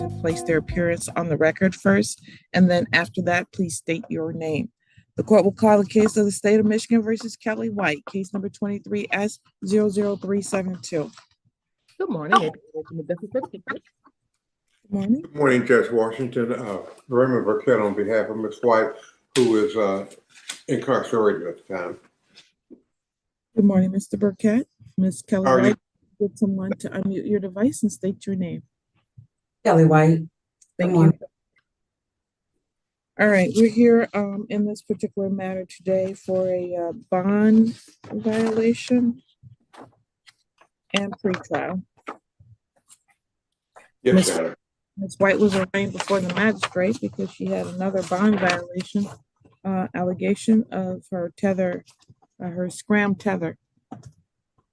to place their appearance on the record first, and then after that, please state your name. The court will call the case of the state of Michigan versus Kelly White, case number 23S00372. Good morning. Good morning. Good morning, Judge Washington. Raymond Burkett on behalf of Ms. White, who is incarcerated at the time. Good morning, Mr. Burkett. Ms. Kelly White, get someone to unmute your device and state your name. Kelly White. Thank you. All right, we're here in this particular matter today for a bond violation and pretrial. Yes, Your Honor. Ms. White was arraigned before the magistrate because she had another bond violation allegation of her tether, her scram tether.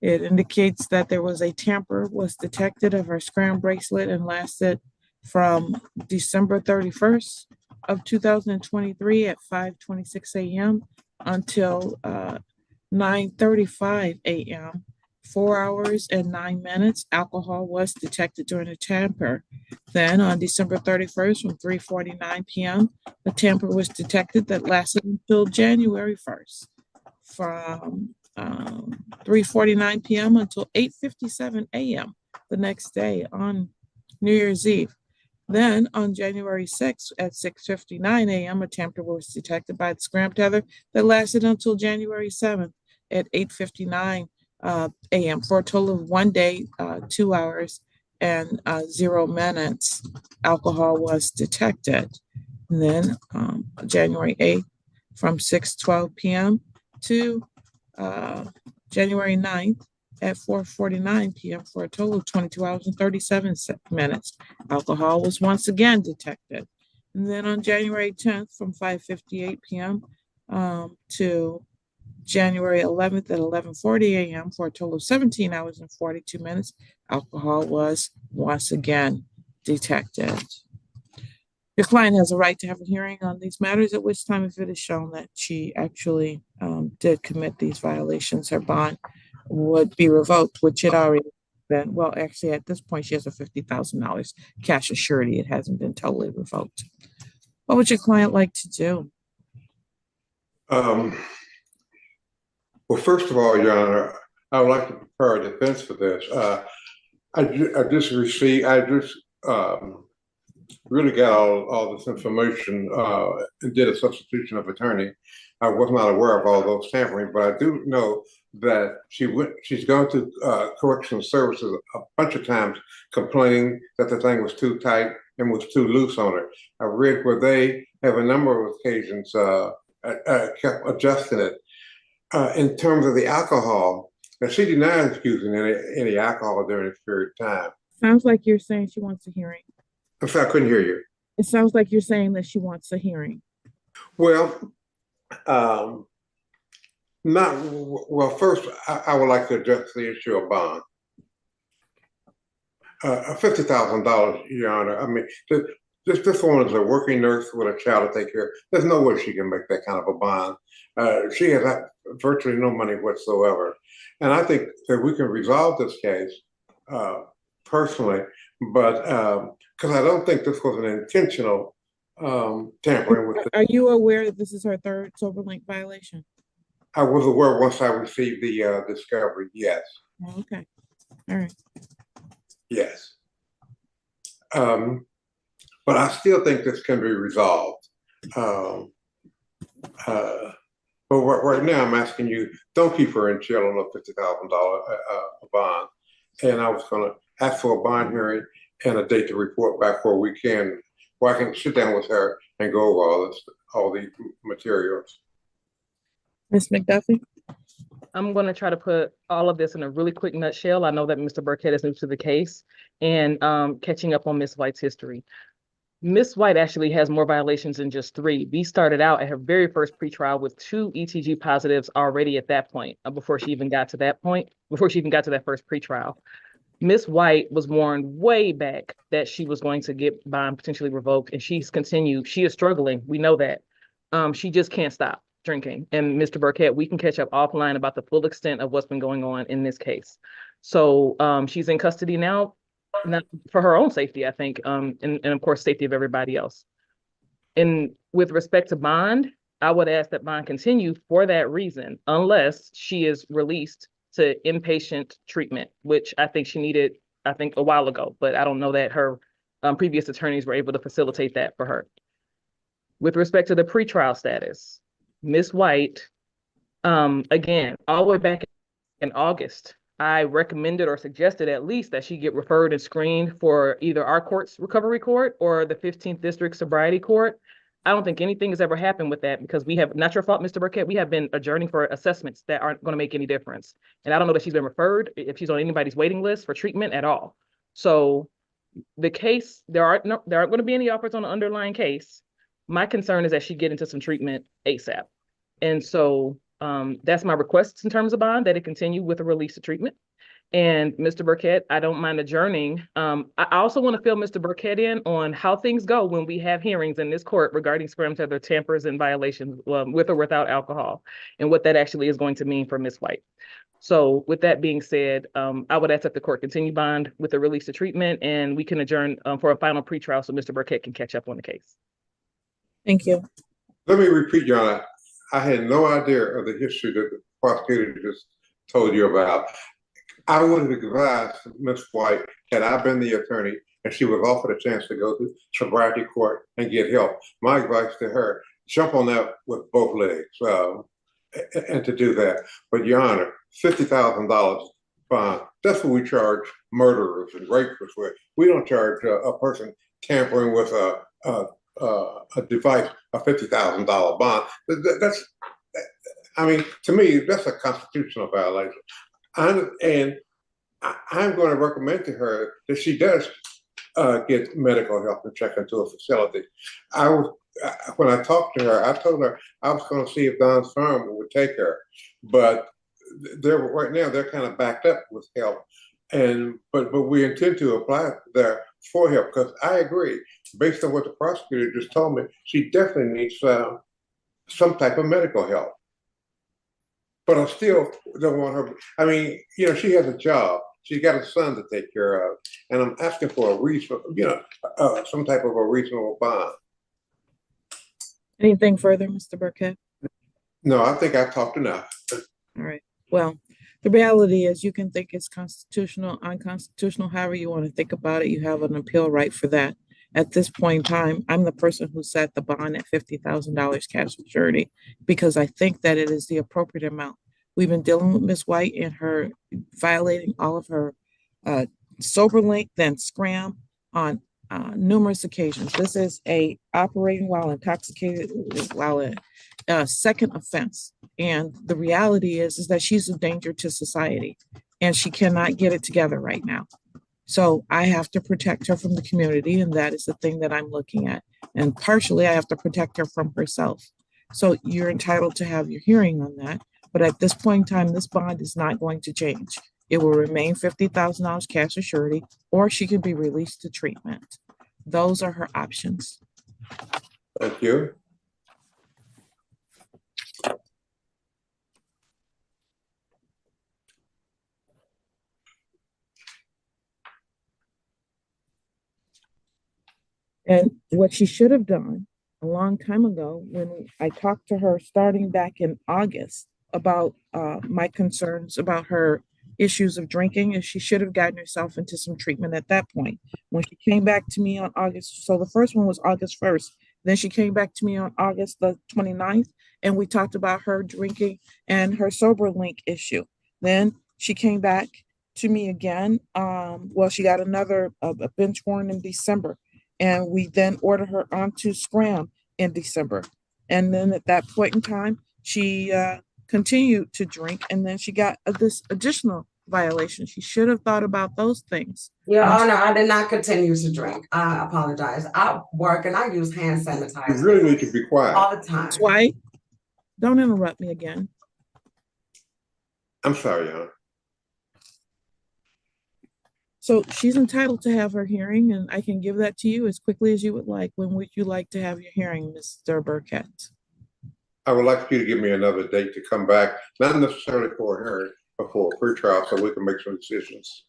It indicates that there was a tamper was detected of her scram bracelet and lasted from December 31st of 2023 at 5:26 a.m. until 9:35 a.m. 4 hours and 9 minutes. Alcohol was detected during the tamper. Then on December 31st from 3:49 p.m., a tamper was detected that lasted until January 1st from 3:49 p.m. until 8:57 a.m. the next day on New Year's Eve. Then on January 6th at 6:59 a.m., a tamper was detected by the scram tether that lasted until January 7th at 8:59 a.m. for a total of 1 day, 2 hours, and 0 minutes. Alcohol was detected. And then January 8th from 6:12 p.m. to January 9th at 4:49 p.m. for a total of 22 hours and 37 minutes. Alcohol was once again detected. And then on January 10th from 5:58 p.m. To January 11th at 11:40 a.m. for a total of 17 hours and 42 minutes, alcohol was once again detected. Your client has a right to have a hearing on these matters, at which time, if it is shown that she actually did commit these violations, her bond would be revoked, which it already been. Well, actually, at this point, she has a $50,000 cash assurity. It hasn't been totally revoked. What would your client like to do? Well, first of all, Your Honor, I would like to prepare a defense for this. I just really got all this information and did a substitution of attorney. I was not aware of all those tampering, but I do know that she's gone to correctional services a bunch of times complaining that the thing was too tight and was too loose on her. I read where they have a number of occasions kept adjusting it. In terms of the alcohol, now she denies using any alcohol during this period of time. Sounds like you're saying she wants a hearing. I'm sorry, I couldn't hear you. It sounds like you're saying that she wants a hearing. Well, first, I would like to address the issue of bond. $50,000, Your Honor. I mean, this woman is a working nurse with a child to take care of. There's no way she can make that kind of a bond. She has virtually no money whatsoever. And I think that we can resolve this case personally, but because I don't think this was an intentional tampering with. Are you aware that this is her third SoberLink violation? I was aware once I received the discovery, yes. Oh, okay. All right. Yes. But I still think this can be resolved. But right now I'm asking you, don't keep her in jail on a $50,000 bond. And I was gonna ask for a bond hearing and a date to report back where I can sit down with her and go over all these materials. Ms. McDuffie? I'm going to try to put all of this in a really quick nutshell. I know that Mr. Burkett is new to the case and catching up on Ms. White's history. Ms. White actually has more violations than just 3. We started out at her very first pretrial with 2 ETG positives already at that point, before she even got to that first pretrial. Ms. White was warned way back that she was going to get bond potentially revoked, and she's continued. She is struggling. We know that. She just can't stop drinking. And Mr. Burkett, we can catch up offline about the full extent of what's been going on in this case. So she's in custody now. not for her own safety, I think, and of course, safety of everybody else. And with respect to bond, I would ask that bond continue for that reason, unless she is released to inpatient treatment, which I think she needed, I think, a while ago, but I don't know that her previous attorneys were able to facilitate that for her. With respect to the pretrial status, Ms. White, again, all the way back in August, I recommended or suggested at least that she get referred and screened for either our court's recovery court or the 15th District Sobriety Court. I don't think anything has ever happened with that because we have, not your fault, Mr. Burkett, we have been adjourning for assessments that aren't going to make any difference. And I don't know that she's been referred, if she's on anybody's waiting list for treatment at all. So the case, there aren't going to be any offers on the underlying case. My concern is that she get into some treatment ASAP. And so that's my request in terms of bond, that it continue with a release of treatment. And Mr. Burkett, I don't mind adjourning. I also want to fill Mr. Burkett in on how things go when we have hearings in this court regarding scram tether tampers and violations with or without alcohol, and what that actually is going to mean for Ms. White. So with that being said, I would ask that the court continue bond with the release of treatment, and we can adjourn for a final pretrial so Mr. Burkett can catch up on the case. Thank you. Let me repeat, Your Honor. I had no idea of the history that the prosecutor just told you about. I would have advised Ms. White, had I been the attorney and she was offered a chance to go to sobriety court and get help, my advice to her, jump on that with both legs and to do that. But Your Honor, $50,000 fine, that's what we charge murderers and rapists with. We don't charge a person tampering with a device, a $50,000 bond. I mean, to me, that's a constitutional violation. I'm going to recommend to her that she does get medical help and check into a facility. When I talked to her, I told her I was going to see if Don's firm would take her, but right now they're kind of backed up with help, but we intend to apply there for help, because I agree, based on what the prosecutor just told me, she definitely needs some type of medical help. But I still don't want her. I mean, she has a job. She's got a son to take care of, and I'm asking for a reasonable, some type of a reasonable bond. Anything further, Mr. Burkett? No, I think I've talked enough. All right. Well, the reality is you can think it's constitutional, unconstitutional, however you want to think about it. You have an appeal right for that. At this point in time, I'm the person who set the bond at $50,000 cash for surety because I think that it is the appropriate amount. We've been dealing with Ms. White and her violating all of her SoberLink, then scram on numerous occasions. This is a operating while intoxicated, second offense. And the reality is that she's a danger to society and she cannot get it together right now. So I have to protect her from the community, and that is the thing that I'm looking at. And partially, I have to protect her from herself. So you're entitled to have your hearing on that. But at this point in time, this bond is not going to change. It will remain $50,000 cash or surety, or she can be released to treatment. Those are her options. Thank you. And what she should have done a long time ago, when I talked to her starting back in August about my concerns about her issues of drinking, is she should have gotten herself into some treatment at that point. When she came back to me on August, so the first one was August 1st. Then she came back to me on August the 29th, and we talked about her drinking and her SoberLink issue. Then she came back to me again. She got another bench warrant in December. And we then ordered her onto scram in December. And then at that point in time, she continued to drink. And then she got this additional violation. She should have thought about those things. Your Honor, I did not continue to drink. I apologize. I work and I use hand You sanitizer really need to be quiet. all the time. Ms. White, don't interrupt me again. I'm sorry, Your Honor. So she's entitled to have her hearing, and I can give that to you as quickly as you would like. When would you like to have your hearing, Mr. Burkett? I would like you to give me another date to come back, not necessarily for a hearing, but for a pretrial, so we can make some decisions.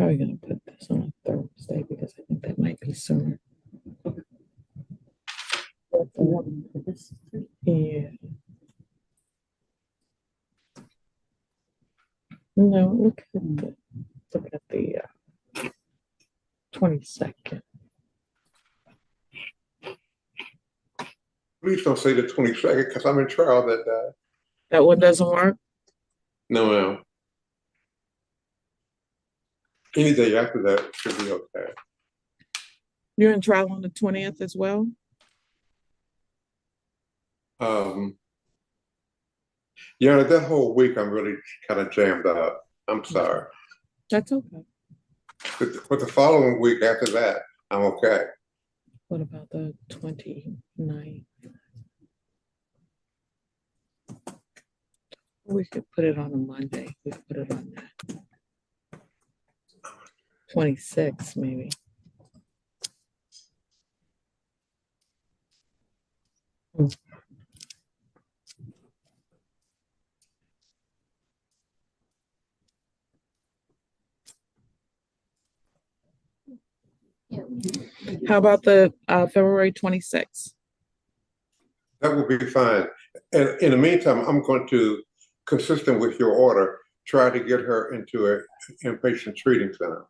probably gonna put this on a Thursday because I think that might be sooner. Yeah. No, look at the 22nd. Please don't say the 22nd because I'm in trial that day. That one doesn't work? No, ma'am. Any day after that should be okay. You're in trial on the 20th as well? Yeah, that whole week I'm really kind of jammed up. I'm sorry. That's okay. But the following week after that, I'm okay. What about the 29th? We could put it on a Monday. We could put it on that. 26 maybe. How about the February 26th? That will be fine. And in the meantime, I'm going to, consistent with your order, try to get her into an inpatient treating center.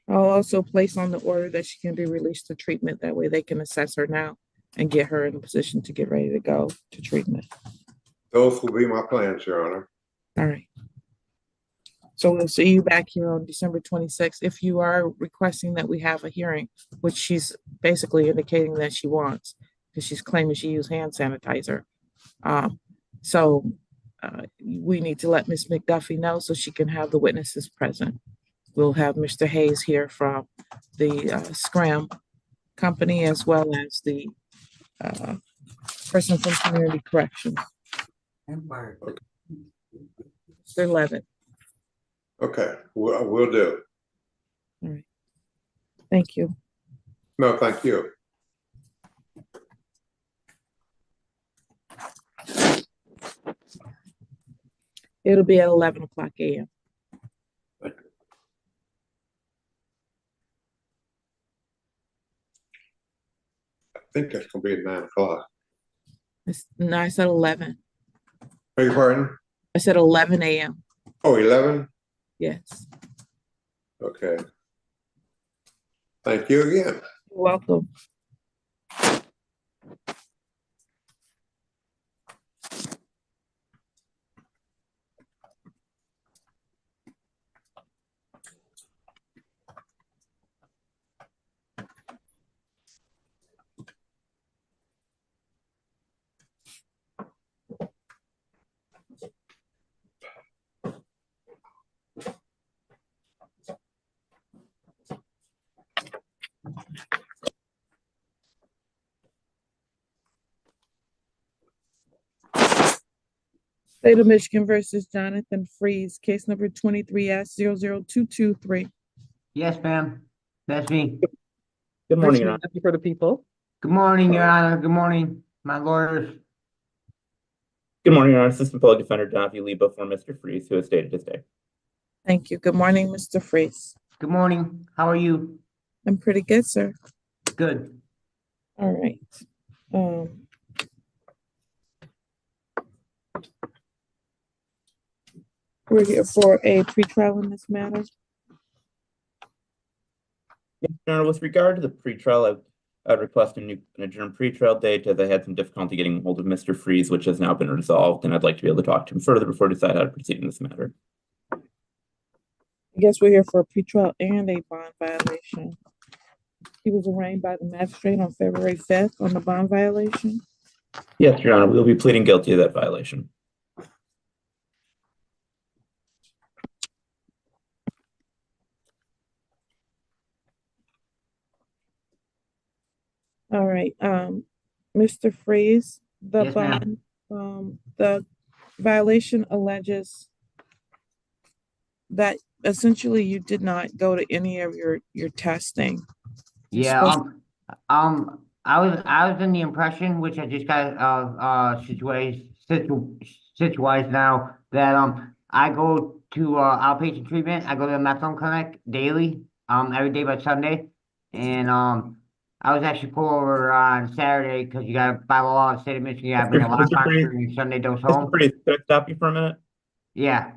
I'll also place on the order that she can be released to treatment. That way they can assess her now and get her in a position to get ready to go to treatment. Those will be my plans, Your Honor. All right. So we'll see you back here on December 26th. If you are requesting that we have a hearing, which she's basically indicating that she wants, because she's claiming she used hand sanitizer. We need to let Ms. McDuffie know so she can have the witnesses present. We'll have Mr. Hayes here from the Scram company as well as the person from Community Corrections. Mr. Levitt. Okay, we'll do. All right. Thank you. No, thank you. It'll be at 11 o'clock a.m. I think that's going to be at 9 o'clock. No, I said 11. Beg your pardon? I said 11 a.m. Oh, 11? Yes. Okay. Thank you again. You're welcome. State of Michigan versus Jonathan Freeze, case number 23S00223. Yes, ma'am. That's me. Good morning, Your Honor. For the people. Good morning, Your Honor. Good morning, my lawyers. Good morning, Your Honor. Assistant Public Defender Donavue Lee before Mr. Freeze, who has stated his day. Thank you. Good morning, Mr. Freeze. Good morning. How are you? I'm pretty good, sir. Good. All right. We're here for a pretrial in this matter. Your Honor, with regard to the pretrial, I'd request an adjourned pretrial date as I had some difficulty getting hold of Mr. Freeze, which has now been resolved, and I'd like to be able to talk to him further before I decide how to proceed in this matter. I guess we're here for a pretrial and a bond violation. He was arraigned by the magistrate on February 5th on the bond violation. Yes, Your Honor, we'll be pleading guilty of that violation. All right, Mr. Freeze, the Yes, ma'am. bond, the violation alleges that essentially you did not go to any of your testing. Yeah. I was in the impression, which I just got situated now, that I go to outpatient treatment. I go to the methadone clinic daily, every day but Sunday. And I was actually pulled over on Saturday because you got by law in the state of Michigan, you have to bring a Mr. lockbox Freeze, for your Sunday dose Mr. home. Freeze, could I stop you for a minute? Yeah.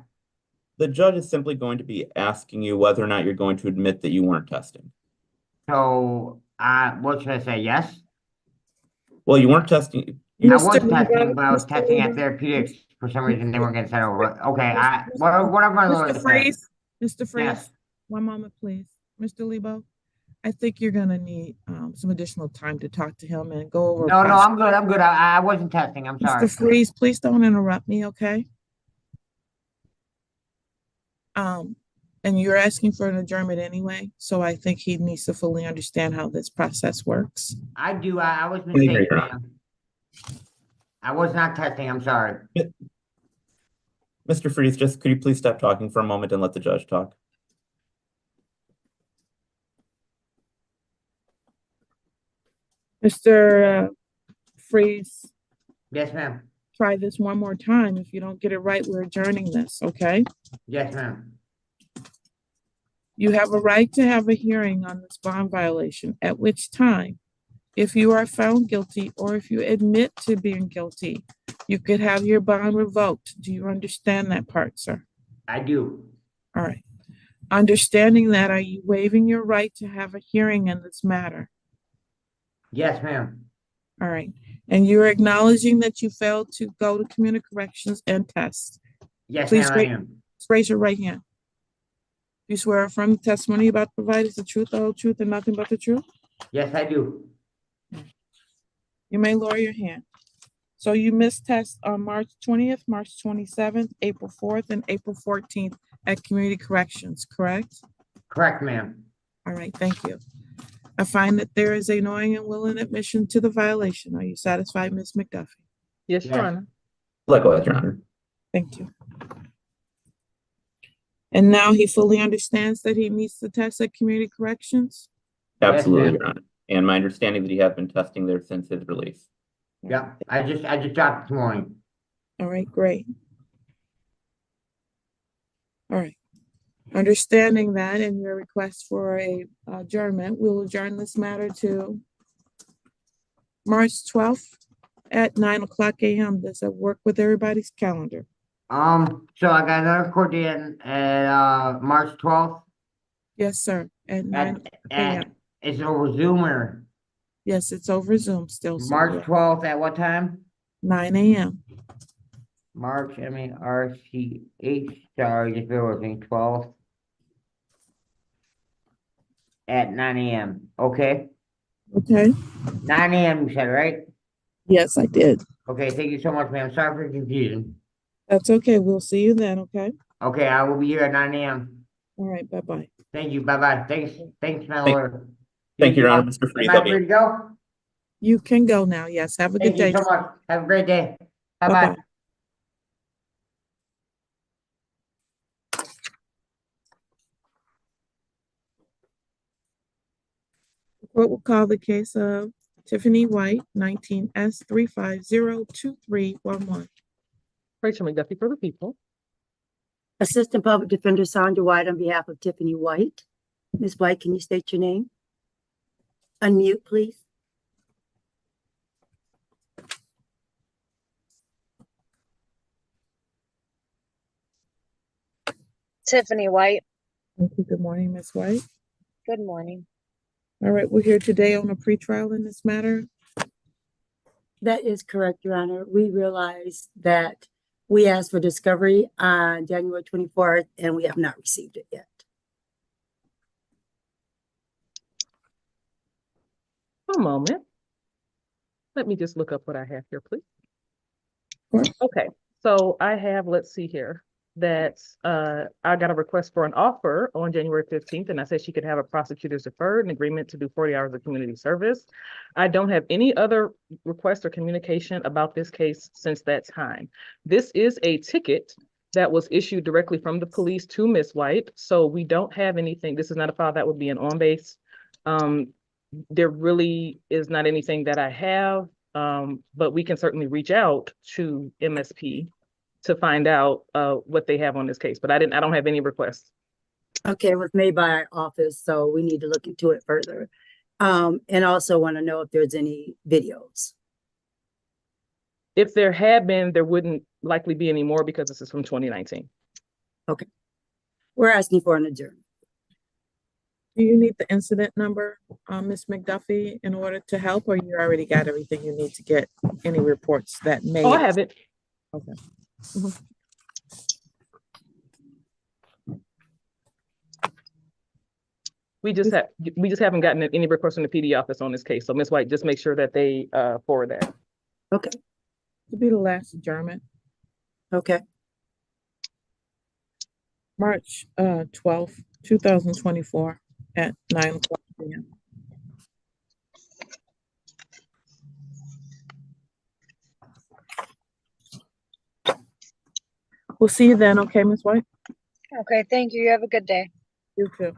The judge is simply going to be asking you whether or not you're going to admit that you weren't testing. So what should I say? Yes? Well, you weren't testing. I Mr. was Lebo, testing, but I was Mr. testing at Lebo, therapeutics. For some reason, they weren't getting sent over. Okay, Mr. whatever my lawyer Mr. said. Freeze, Mr. Freeze, Yes. one moment, please. Mr. Lebo, I think you're gonna need some additional time to talk to him and go over. No, I'm good. I'm good. I wasn't testing. I'm sorry. Mr. Freeze, please don't interrupt me, okay? And you're asking for an adjournment anyway, so I think he needs to fully understand how this process works. I do. I was agree, mistaken, Your Honor. ma'am. I was not testing. I'm sorry. Mr. Freeze, just could you please stop talking for a moment and let the judge talk? Mr. Freeze, Yes, ma'am. try this one more time. If you don't get it right, we're adjourning this, okay? Yes, ma'am. You have a right to have a hearing on this bond violation, at which time, if you are found guilty or if you admit to being guilty, you could have your bond revoked. Do you understand that part, sir? I do. All right. Understanding that, are you waiving your right to have a hearing in this matter? Yes, ma'am. All right. And you're acknowledging that you failed to go to community corrections and test. Yes, Please ma'am, I am. raise your right hand. You swear affirm the testimony about to provide is the truth, the whole truth, and nothing but the truth? Yes, I do. You may lower your hand. So you missed tests on March 20th, March 27th, April 4th, and April 14th at community corrections, correct? Correct, ma'am. All right, thank you. I find that there is a knowing and willing admission to the violation. Are you satisfied, Ms. McDuffie? Yes, Your Yes. Honor. Likewise, Your Honor. Thank you. And now he fully understands that he meets the test at community corrections? Absolutely, ma'am. Your Honor. And my understanding that he has been testing there since his release. Yeah, I just dropped this morning. All right, great. All right. Understanding that and your request for a adjournment, we'll adjourn this matter to March 12th at 9:00 a.m. Does that work with everybody's calendar? So I got another court date at March 12th Yes, sir. At 9 at a.m. it's over Zoom or Yes, it's over Zoom still, sir. March Yeah. 12th at what time? 9 a.m. March, RCH, sorry, just bear with me, 12th. At 9 a.m. Okay, Okay? 9 a.m. you said, right? Yes, I did. Okay, thank you so much, ma'am. Sorry for the confusion. That's okay. We'll see you then, okay? Okay, I will be here at 9 a.m. All right, bye-bye. Thank you. Bye-bye. Thanks, my lord. Thank you, Your Honor. Mr. Freeze, Am I I'll be- free to go? You can go now. Yes, have a good Thank you day. so much. Have a great day. Bye-bye. Bye-bye. The court will call the case of Tiffany White, 19S 3502311. Rachel McDuffie for the people. Assistant Public Defender Sandra White on behalf of Tiffany White. Ms. White, can you state your name? Unmute, please. Tiffany White. Thank you. Good morning, Ms. White. Good morning. All right, we're here today on a pretrial in this matter. That is correct, Your Honor. We realize that we asked for discovery on January 24th, and we have not received it yet. One moment. Let me just look up what I have here, please. Sure. Okay, so I have, let's see here, that I got a request for an offer on January 15th, and I said she could have a prosecutor's deferred, an agreement to do 40 hours of community service. I don't have any other request or communication about this case since that time. This is a ticket that was issued directly from the police to Ms. White, so we don't have anything. This is not a file that would be an on-base. There really is not anything that I have, but we can certainly reach out to MSP to find out what they have on this case, but I don't have any requests. Okay, it was made by our office, so we need to look into it further. And also want to know if there's any videos. If there had been, there wouldn't likely be any more because this is from 2019. We're asking for an adjournment. Do you need the incident number, Ms. McDuffie, in order to help, or you already got everything you need to get any reports that may? Oh, I have it. Okay. We just haven't gotten any requests from the PD office on this case. So Ms. White, just make sure that they forward that. Okay, To be the last adjournment, okay. March 12th, 2024 at 9:00 p.m. We'll see you then, okay, Ms. White? Okay, thank you. You have a good day. You too.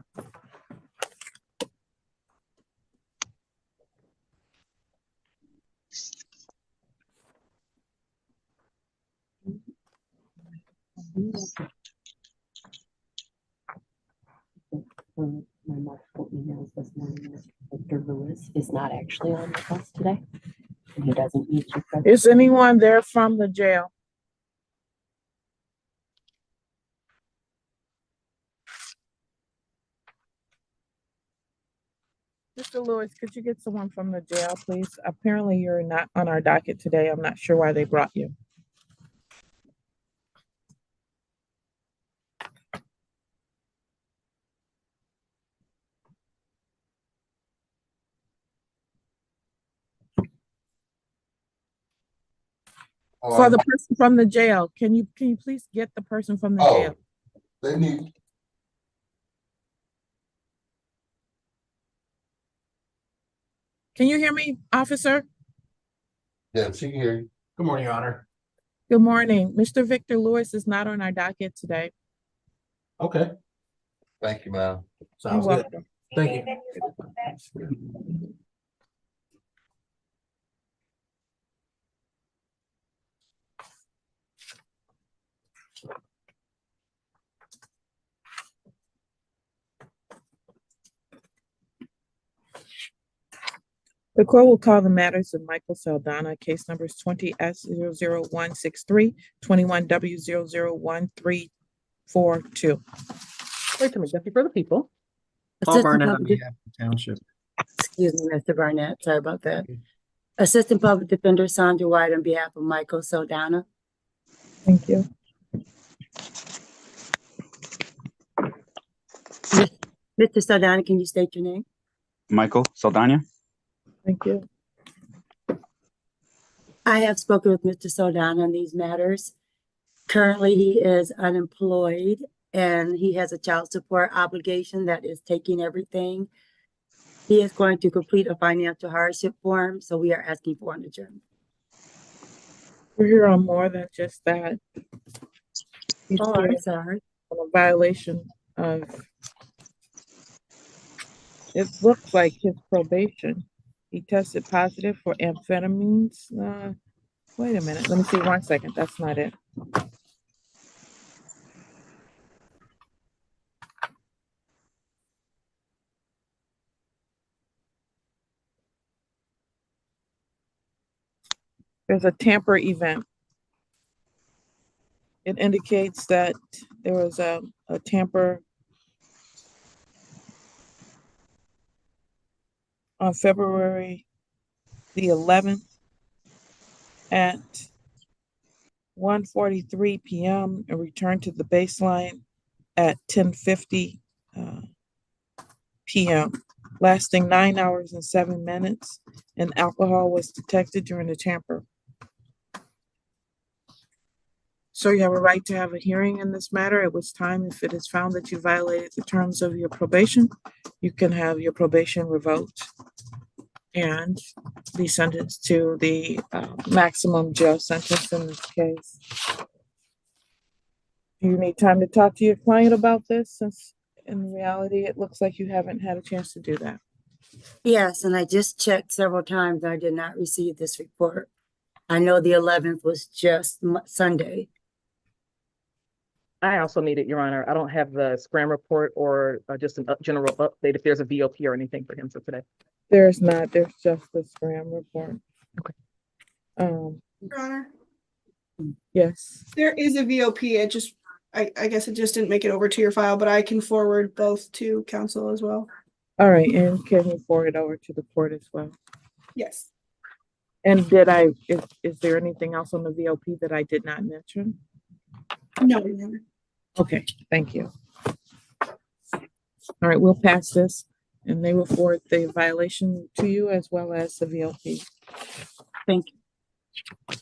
My multiple emails this morning that Victor Lewis is not actually on the bus today. And he doesn't need to. Is anyone there from the jail? Mr. Lewis, could you get someone from the jail, please? Apparently you're not on our docket today. I'm not sure why they brought you. For the person from the jail, can you please get the person from the jail? They need. Can you hear me, officer? Yeah, she can hear you. Good morning, Your Honor. Good morning. Mr. Victor Lewis is not on our docket today. Okay. Thank you, ma'am. You're Sounds good. welcome. Thank you. The court will call the matters of Michael Saldana, case numbers 20S00163, 21W00134 2. Wait a minute, Deputy, for the people. Assistant Barnett on Public- behalf of the township. Excuse me, Mr. Barnett, sorry about that. Assistant Public Defender Sandra White on behalf of Michael Saldana. Thank you. Mr. Saldana, can you state your name? Michael Saldana. Thank you. I have spoken with Mr. Saldana on these matters. Currently, he is unemployed and he has a child support obligation that is taking everything. He is going to complete a financial hardship form, so we are asking for an adjournment. We're here on more than just that. He's Oh, here I'm sorry. on a violation of, it looks like his probation. He tested positive for amphetamines. Wait a minute, let me see 1 second. That's not it. There's a tamper event. It indicates that there was a tamper on February the 11th at 1:43 p.m. and returned to the baseline at 10:50 p.m., lasting 9 hours and 7 minutes, and alcohol was detected during the tamper. So you have a right to have a hearing in this matter at which time, if it is found that you violated the terms of your probation, you can have your probation revoked and be sentenced to the maximum jail sentence in this case. Do you need time to talk to your client about this, since in reality it looks like you haven't had a chance to do that? Yes, and I just checked several times. I did not receive this report. I know the 11th was just Sunday. I also need it, Your Honor. I don't have the scram report or just a general update if there's a VOP or anything for him for today. There's not, there's just the scram report. Okay. Your Honor, Yes. there is a VOP. I guess it just didn't make it over to your file, but I can forward both to council as well. All right, and can you forward it over to the court as well? Yes. And is there anything else on the VOP that I did not mention? No, Your Honor. Okay, thank you. All right, we'll pass this and they will forward the violation to you as well as the VOP. Thank you.